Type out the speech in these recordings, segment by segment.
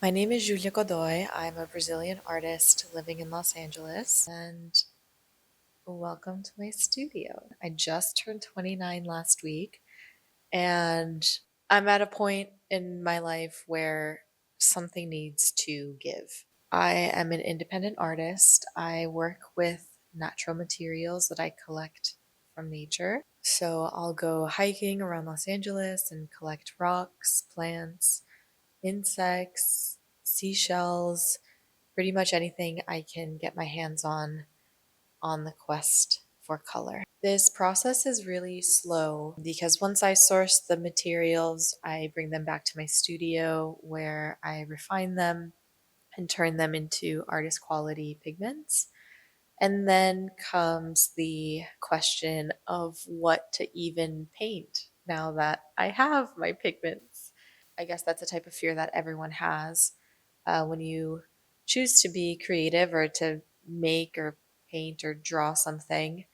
My name is Julia Godoy. I'm a Brazilian artist living in Los Angeles, and welcome to my studio. I just turned 29 last week, and I'm at a point in my life where something needs to give. I am an independent artist. I work with natural materials that I collect from nature. So I'll go hiking around Los Angeles and collect rocks, plants, insects, seashells, pretty much anything I can get my hands on the quest for color. This process is really slow because once I source the materials, I bring them back to my studio where I refine them and turn them into artist quality pigments. And then comes the question of what to even paint now that I have my pigments. I guess that's a type of fear that everyone has when you choose to be creative or to make or paint or draw something.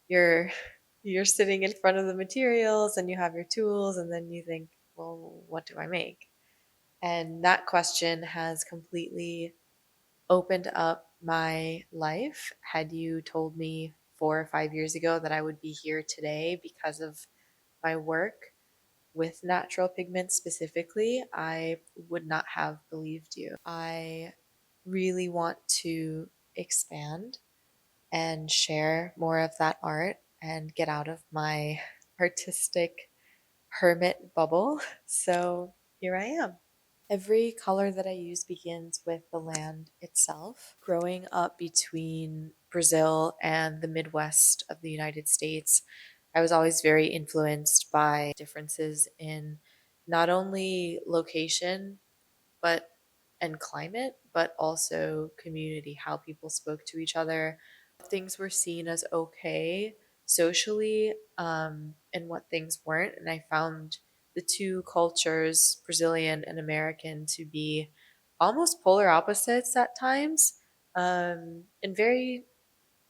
You're you're sitting in front of the materials and you have your tools, and then you think, well, what do I make? And that question has completely opened up my life. Had you told me 4 or 5 years ago that I would be here today because of my work with natural pigments specifically, I would not have believed you. I really want to expand and share more of that art and get out of my artistic hermit bubble. So here I am. Every color that I use begins with the land itself. Growing up between Brazil and the Midwest of the United States, I was always very influenced by differences in not only location, but and climate, but also community, how people spoke to each other. Things were seen as okay socially, and what things weren't. And I found the two cultures, Brazilian and American, to be almost polar opposites at times, and very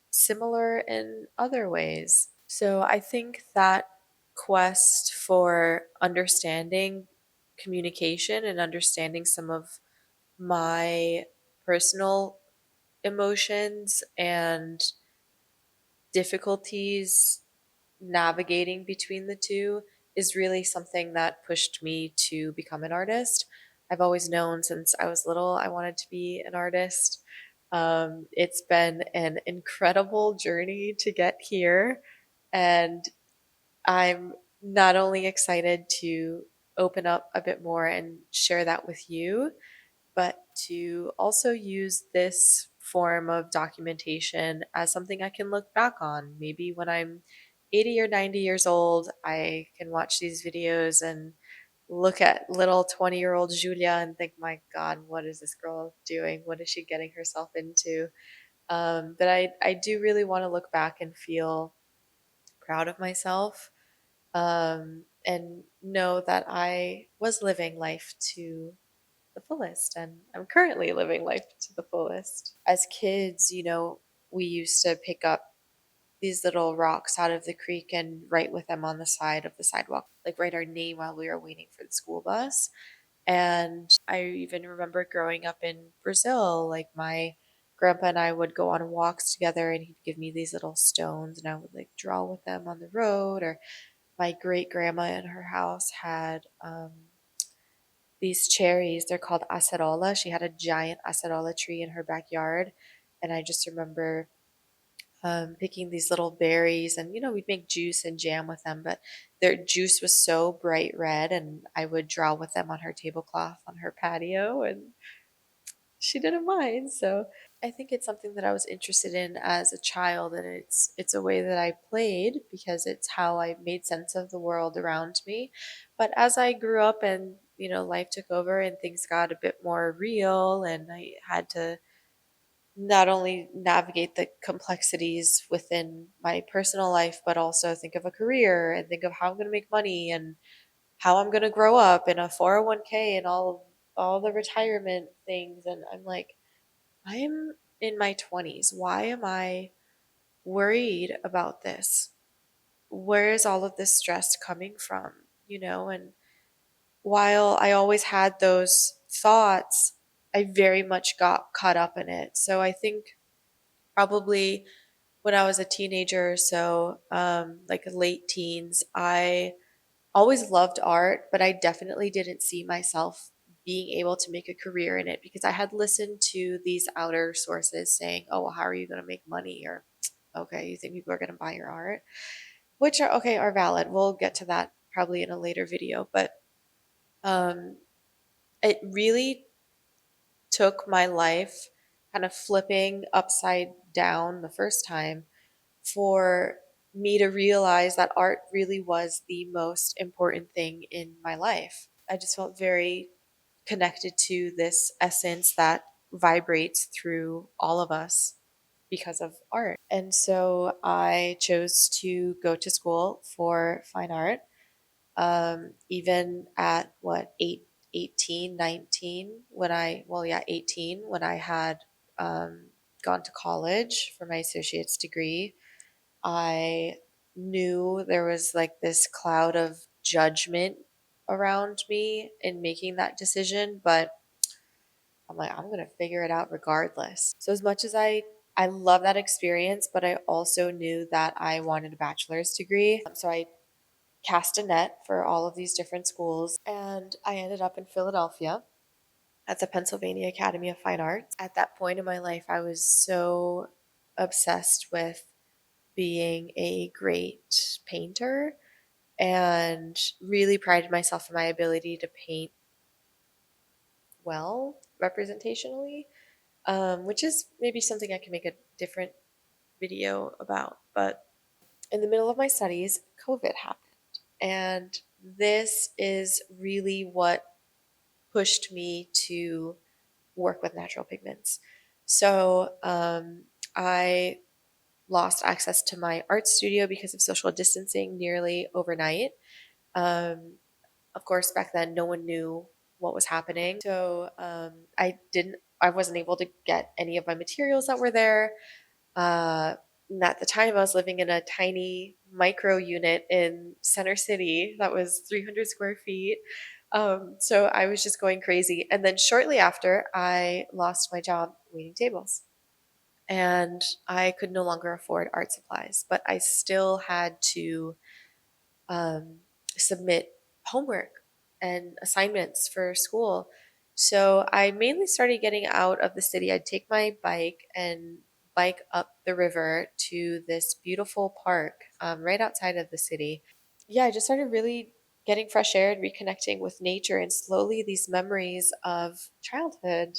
similar in other ways. So I think that quest for understanding communication and understanding some of my personal emotions and difficulties navigating between the two is really something that pushed me to become an artist. I've always known since I was little I wanted to be an artist. It's been an incredible journey to get here, and I'm not only excited to open up a bit more and share that with you, but to also use this form of documentation as something I can look back on. Maybe when I'm 80 or 90 years old, I can watch these videos and look at little 20-year-old Julia and think, my God, what is this girl doing? What is she getting herself into? But I do really want to look back and feel proud of myself, and know that I was living life to the fullest, and I'm currently living life to the fullest. As kids, we used to pick up these little rocks out of the creek and write with them on the side of the sidewalk, like write our name while we were waiting for the school bus. And I even remember growing up in Brazil, like my grandpa and I would go on walks together and he'd give me these little stones and I would like draw with them on the road. Or my great grandma in her house had these cherries. They're called acerola. She had a giant acerola tree in her backyard. And I just remember picking these little berries, and we'd make juice and jam with them, but their juice was so bright red, and I would draw with them on her tablecloth on her patio, and she didn't mind. So I think it's something that I was interested in as a child, and it's a way that I played because it's how I made sense of the world around me. But as I grew up and life took over and things got a bit more real, and I had to not only navigate the complexities within my personal life, but also think of a career and think of how I'm going to make money and how I'm going to grow up in a 401k and all the retirement things. And I'm like, I'm in my 20s. Why am I worried about this? Where is all of this stress coming from? And while I always had those thoughts, I very much got caught up in it. So I think probably when I was a teenager, so like late teens, I always loved art, but I definitely didn't see myself being able to make a career in it because I had listened to these outer sources saying, "Oh, well, how are you going to make money?" Or, "Okay, you think people are going to buy your art?" Which are okay, are valid. We'll get to that probably in a later video, but um, it really took my life kind of flipping upside down the first time for me to realize that art really was the most important thing in my life. I just felt very connected to this essence that vibrates through all of us because of art. And so I chose to go to school for fine art, even at what, 18, 19, when well, yeah, 18, when I had um, gone to college for my associate's degree. I knew there was like this cloud of judgment around me in making that decision, but I'm like, I'm gonna figure it out regardless. So as much as I love that experience, but I also knew that I wanted a bachelor's degree. So I cast a net for all of these different schools, and I ended up in Philadelphia at the Pennsylvania Academy of Fine Arts. At that point in my life, I was so obsessed with being a great painter and really prided myself in my ability to paint well representationally, which is maybe something I can make a different video about. But in the middle of my studies, COVID happened. And this is really what pushed me to work with natural pigments. So I lost access to my art studio because of social distancing nearly overnight. Um, of course, back then, no one knew what was happening. So I wasn't able to get any of my materials that were there. And at the time, I was living in a tiny micro unit in Center City that was 300 square feet. So I was just going crazy. And then shortly after, I lost my job waiting tables. And I could no longer afford art supplies, but I still had to um, submit homework and assignments for school. So I mainly started getting out of the city. I'd take my bike and bike up the river to this beautiful park right outside of the city. Yeah, I just started really getting fresh air and reconnecting with nature, and slowly these memories of childhood,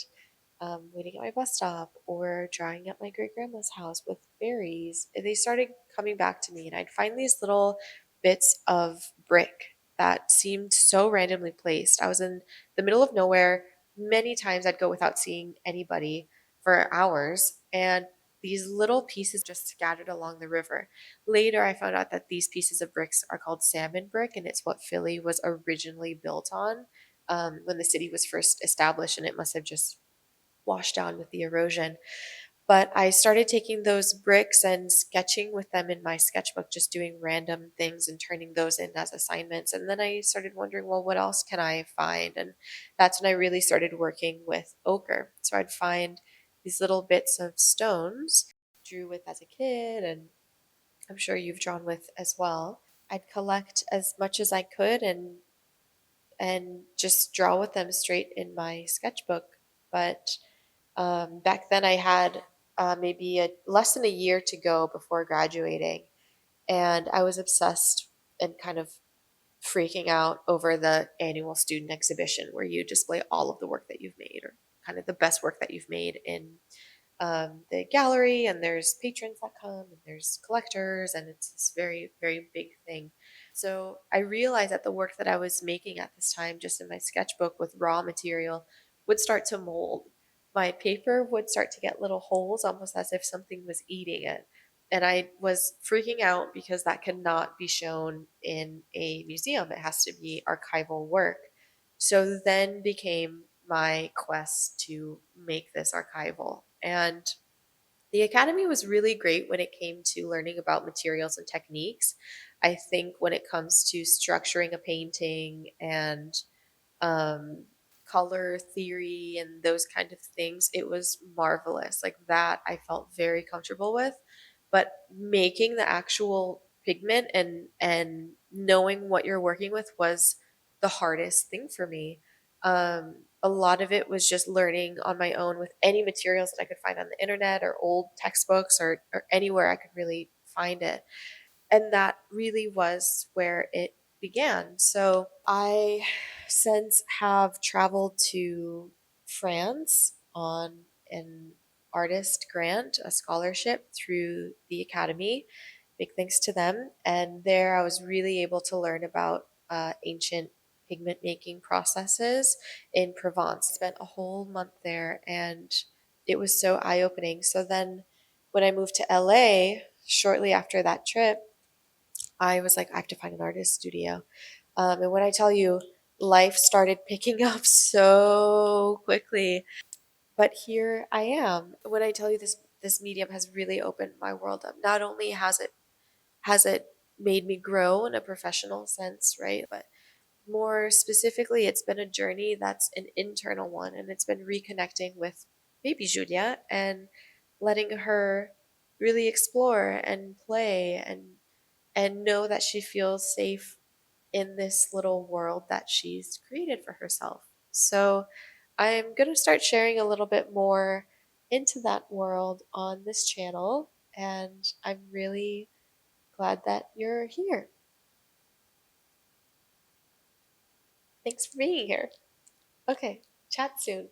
waiting at my bus stop or drawing at my great grandma's house with berries. They started coming back to me, and I'd find these little bits of brick that seemed so randomly placed. I was in the middle of nowhere. Many times I'd go without seeing anybody for hours, and these little pieces just scattered along the river. Later, I found out that these pieces of bricks are called salmon brick, and it's what Philly was originally built on when the city was first established, and it must have just washed down with the erosion. But I started taking those bricks and sketching with them in my sketchbook, just doing random things and turning those in as assignments. And then I started wondering, well, what else can I find? And that's when I really started working with ochre. So I'd find these little bits of stones, drew with as a kid, and I'm sure you've drawn with as well. I'd collect as much as I could and just draw with them straight in my sketchbook. But back then, I had maybe less than a year to go before graduating, and I was obsessed and kind of freaking out over the annual student exhibition where you display all of the work that you've made, or kind of the best work that you've made in the gallery, and there's patrons that come, and there's collectors, and it's this very, very big thing. So I realized that the work that I was making at this time, just in my sketchbook with raw material, would start to mold. My paper would start to get little holes, almost as if something was eating it. And I was freaking out because that cannot be shown in a museum. It has to be archival work. So then became my quest to make this archival. And the academy was really great when it came to learning about materials and techniques. I think when it comes to structuring a painting and um, color theory and those kind of things, it was marvelous. Like that, I felt very comfortable with. But making the actual pigment and knowing what you're working with was the hardest thing for me. A lot of it was just learning on my own with any materials that I could find on the internet or old textbooks or anywhere I could really find it. And that really was where it began. So I since have traveled to France on an artist grant, a scholarship through the academy. Big thanks to them. And there I was really able to learn about ancient pigment making processes in Provence. Spent a whole month there and it was so eye opening. So then when I moved to LA shortly after that trip, I was like, I have to find an artist studio. And when I tell you, life started picking up so quickly. But here I am. When I tell you this medium has really opened my world up. Not only has it made me grow in a professional sense, right? But more specifically, it's been a journey that's an internal one, and it's been reconnecting with baby Julia and letting her really explore and play and know that she feels safe in this little world that she's created for herself. So I'm going to start sharing a little bit more into that world on this channel, and I'm really glad that you're here. Thanks for being here. Okay, chat soon.